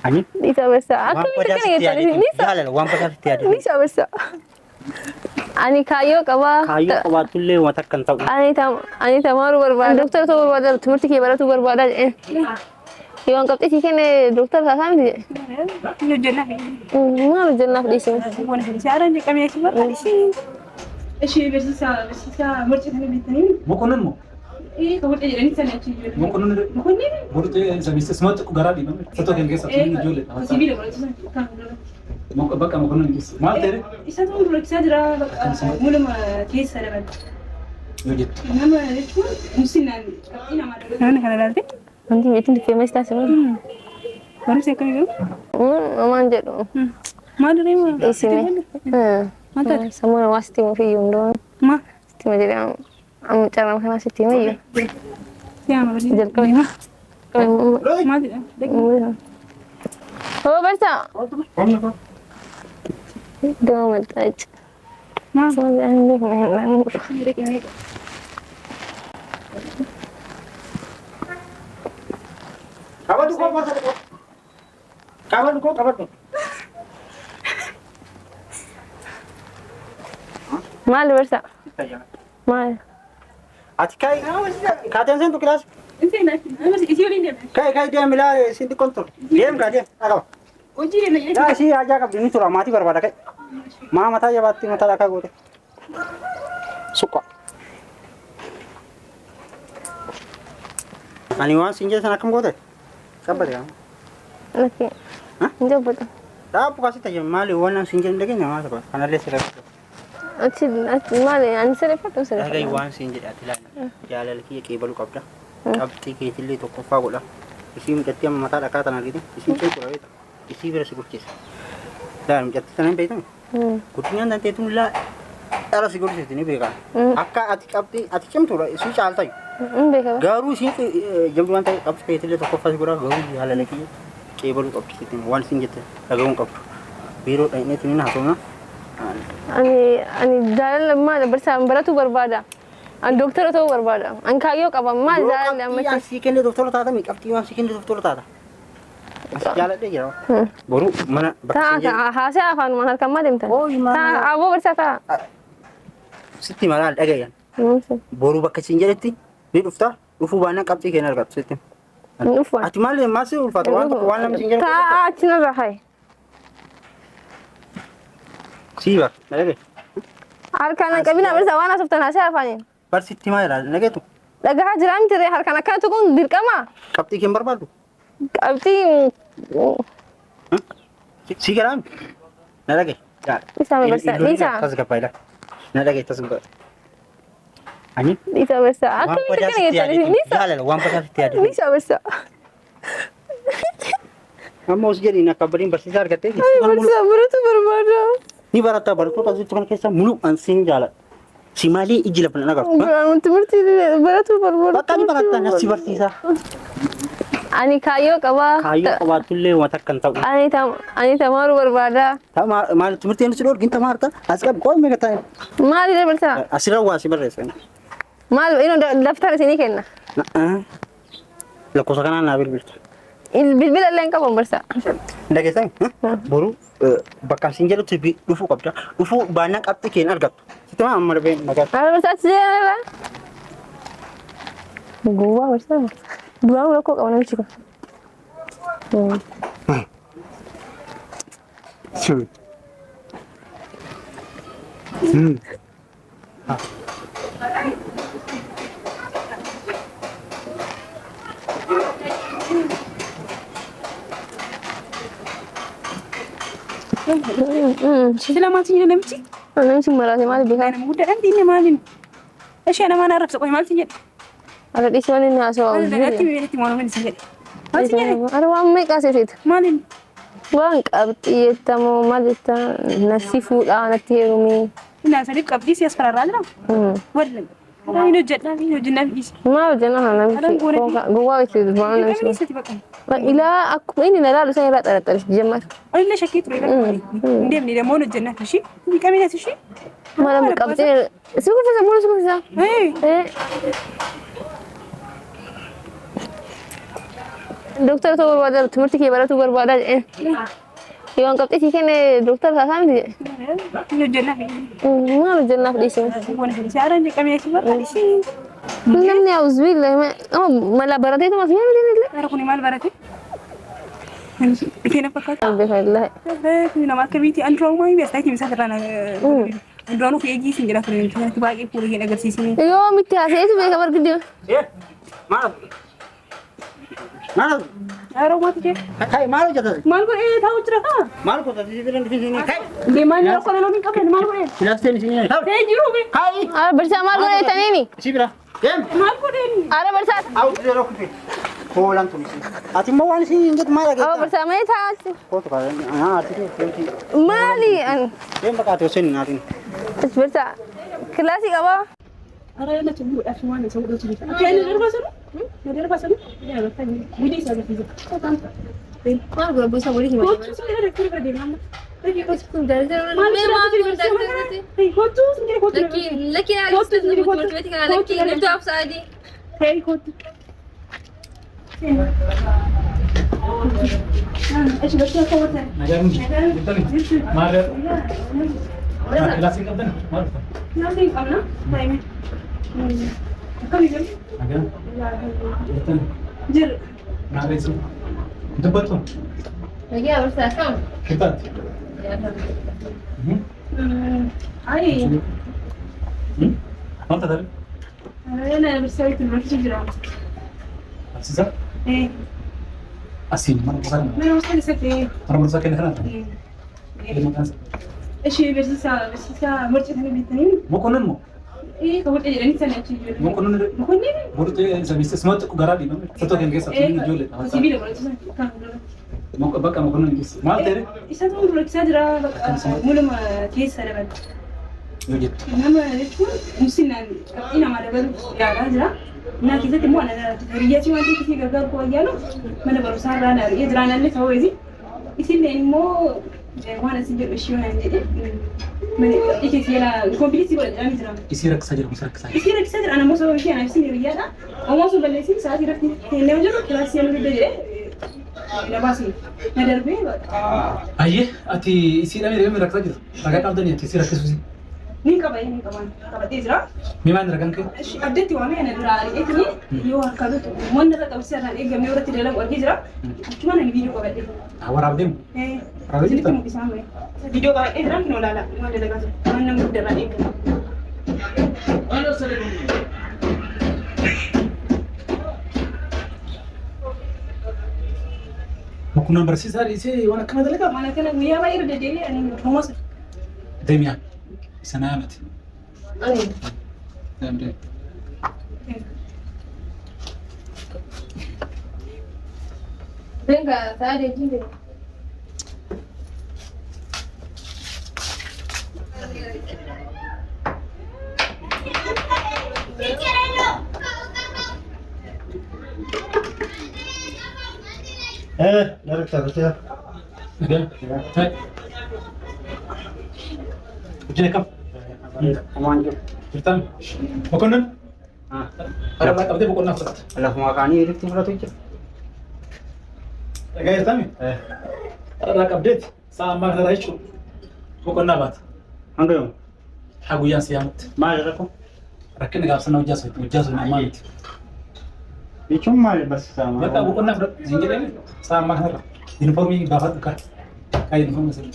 Ani? Nisa bersa. Akkamitti kana geessanii? Nisa. Jaalala waan badaaf itti yaadu. Nisa bersa. Ani kaayyoo qabaa. Kaayyoo qabaatullee waan takkan ta'u. Ani tamaaruu barbaada. Doktora ta'uu barbaada. Timirti kee baratuu barbaada jedheen. Yoo an qabxii kenne doktora taasaa miti jedhe. Hojjennaaf. Maal hojjennaaf dhiisime? Waan shaaran jedhamee si barbaachisi. Ishee barsiisaa murtii sana bitanii. Mokonon moo? Kan hodhe jedhanii sana achi ijoollee. Mokonon. Mokoonni. Murtee sabisa smart garaa dhiibame. Foto kan keessa tuni ijoollee. Sibiila godhatu kan Bakka mokonon keessa. Maal ta'e? isa ta'uu duraksaa jira bakka muluma keessa daban. Yoo jettu. Nama jechuun musinaan qabxii namaa dabalatu. Namni kana ilaalte? Wanti beektu feemas taasifama. Barumsa akkamii jiru? Maal jedhu? Maal deema? Dhiisime. Sammuu namaa sitti himuuf iyyuu hundumaa. Ma? Sitti hima jedhama. Amma carraa kanaa sitti hima iyyuu. Siyaama barsiisa. Jalqabe. Maal jedhama? Oh barsa. Dua mentaj. Ma? Soalnya anda main. Kabar tu kau masa tu. Kabar tu. Mal barsa. Mal. Atikai. Katian sen tu kelas. Inti nak? Isi oleh dia. Kai dia mila sini kontrol. Diam kah dia? Agak. Uji dia nak. Ya si aja kab ini turun mati berpada kai. Ma mata ya batti mata rakha gote. Suka. Ani wan sinja sana kam gote. Sabar ya. Okey. Hah? Jom betul. Dah apa kasih tajem mali wan sinja ndege na ma sabar. Kana le sira. Mal yang saya dapat tu saya. Agak wan sinja atilan. Jala lagi ke balu kabda. Kabti ke tilli to kofa gola. Isi mkatiam mata rakha tanah gitu. Isi cek kurang itu. Isi berasa kurcis. Dan mkati tanah betul. Kutingan nanti itu lah. Ada sih kurcis ini bega. Akka ati cem tu lah. Isi calta. Bega. Garu sih jam dua nanti kabti ke tilli to kofa sih kurang. Garu jala lagi. Ke balu kabti itu. Wan sinja tu. Agak ungkap. Biru ini tu ni hasona. Ani jalan lemah bersama beratu berbeda. An dokter tu berbeda. An kayu apa mal jalan lemah. Iya sih kan dokter tata mi kabti wan sih kan dokter tata. Jalan deh ya. Baru mana? Tak, hasil apa mana kamu dem tak? Oh, mana? Tak, abu bersama. Sitti mana ada ya? Baru bakal sinjal itu. Ni duftar. Dufu bana kabti kenar kat sitti. Dufu. Ati mal masih ulfat wan wan sinjal. Tak, cina rahai. Siapa? Ada. Harkana kabina bersama mana softan hasil apa ni? Bar sitti mana? Ada tu. Lagah jalan tu deh harkana kan tu kau dirkama. Kabti kembar baru. Abdi. Sigaram. Nada ke? Bisa bersama. Bisa. Tas kapai dah. Nada ke tas kapai. Ani? Bisa bersama. Aku minta kan ya. Bisa. Jalan, wan pasal tiada. Bisa bersama. Kamu jadi nak kabarin bersisar kata ni. Bersama beratu berbeda. Ni barata baru tu pasal cuma kisah mulu ansing jalan. Simali ijil apa nak kau? Bukan berarti beratu berbeda. Bakal barata nasi bersisar. Ani kayu kawa. Kayu kawatul le watak kantau. Ani tamaru berbeda. Tak mal seperti yang sudah kita marta. Askab kau mereka tanya. Mal dia bersama. Asira wa si berres. Mal ini daftar sini kena. La cosa kana nabil bil. Bil lain kau bersama. Ndak kesang. Baru bakal sinjal tu bi dufu kapta. Dufu banyak apte ken argat. Kita amar be magat. Kalau bersama saja. Gua bersama. Dua orang kok kawan lucu kan? Sure. Sila masih jadi namci. Mana sih malah sih malah bikin. Karena muda nanti ni malin. Asyik nama mana Arab sekolah malin jadi. Ada di sini nih asal. Ada nanti bila ti mau mana sini. Masih jadi. Ada orang make kasih situ. Malin. Wang abdi tamu malita nasi food nanti rumi. Ina sadi kabdi sias para radra. Wallahi. Ini hujatna bis. Ma jangan hana. Gua itu mana Kami sih tiba kan. Ila aku ini nara saya rat rat jamar. Oh ini syakit tu ini. Dia ni dia mau hujatna sih. Ini kami nasi sih. Malam kabdi. Suku fasa boleh suku fasa. دكتور تو بربادة تمرتك يا براتو بربادة إيه يوم قبتي كي كان دكتور ثاني دي نجنا ما رجعنا في ديسين وانا في سعر عندي كم يكسب عليشين لمني أعوذ بالله ما لا براتي ما فيها مدينة لا أروح مال براتي فينا فقط بالله فينا ما كبيتي أندرو ما يبي أستأكيد مسافر أنا أندرو في أجي سنجرا فريم كنا تباقي بوري هنا قرسيسني يوم متى سيتو بيك أمر قديم إيه ما أروح ما تجي هاي مالو جاتا مال كو إيه ثاو ترى مالو كذا تجيبين في سيني هاي بما أنا أقول لهم كم مال كو إيه لاستين سيني هاي تيجي هاي برسا مال قولي تانيني سيبرا كم مال كو إيه أنا برسا أو تزرع كفي كولان تونسي أتي ما واني سيني إنجت ما لقيت أو برسا ما يتعاش كوتو كذا أنا أتي كيوتي مالي أن كم بقى توسين نادين بس برسا كلاسيك أبا أنا لا تقول أفوان سووا ده تجي كأن الربع سنة الربع سنة يا بتاني ودي سنة فيزا ما أقول برسا بقولي كم كنت سنة كذا كذا دينا بس كم درجة ما أقول درجة هي كنت سنة كنت لكن أنا أستاذ متمرتك أنا لكن نبدأ بسعدي هي كنت إيش بس كوتة نجارم جدا ما أعرف كلاسيك جدا ما أعرف ناسي أنا دايما كم يجي نجارم جدا جر ما أعرف دبتهم يا برسا كم كتات أي ما تدري أنا بسوي في المركز جرام أسيسا إيه أسيم ما أعرف أنا وصلت سكتي أنا مرسا كده هنا إيش بس مرجع هنا بيتنين مو كنا مو إيه كمان إيه أنت سنة تيجي مو كنا مكونين برضو سبيس سمعت قرادي ما فتو كان جالس أتمنى جولة سيبيله ولا تسمع كان مو بقى ما كنا نجلس ما تدري إيش هذا مو كسادرة مو لما كيس هذا بعد يوجد إنما ليش مسنا إنا ما نقول يا راجل نا كذا تمو أنا رياتي ما أنت كذي قرقر كويانو ما نبغى صار أنا يدران اللي توازي يصير مو وانا سيجي بشيء وانا عندي من إيش كذا كومبليتي ولا أنا مدران يصيرك سجل مسرك سجل يصير كسادر أنا مو سوي شيء أنا بسني رياضة أو ما سوي بلسي ساعات يرفتي هنا وجرب كلاسي أنا بدي لباسي ندربي أيه أتي يصير أمي رجع سجل رجعت على الدنيا يصير كسوسي مين كمان كمان تيجرا مين رجعن كي أبدأت وامي أنا دراري إتني يو هكذا من نرى توسير عن إيجا ميورة تدلهم وأجيزرا كمان أنا فيديو كبدي هو رابدم إيه رابدم jadi kamu bisa ambil video kau ini kan nolak lah mau ada lagi mana mudah lah ini ما كنا برسي صار يصير وأنا كم هذا mana kena dia bayar dia jadi ini rumah دميا سنامت أي دم venga سعدي جيبي إيه لا ركزت أجل هاي وجينا كم كمان جو جبتان ما كنا أنا ما أبدي بقولنا فقط الله ما كاني يريد تقول تيجي جاي تامي أنا أبديت ساعة ما هذا يشوف بقولنا بات عندهم حقويان سيامت ما يعرفوا ركنا قابسنا وجاسو نعمانت يشوم مال بس سامع بقى بقولنا فقط زنجيرين ساعة ما هذا ينفورمي بافات كاي ينفورم سر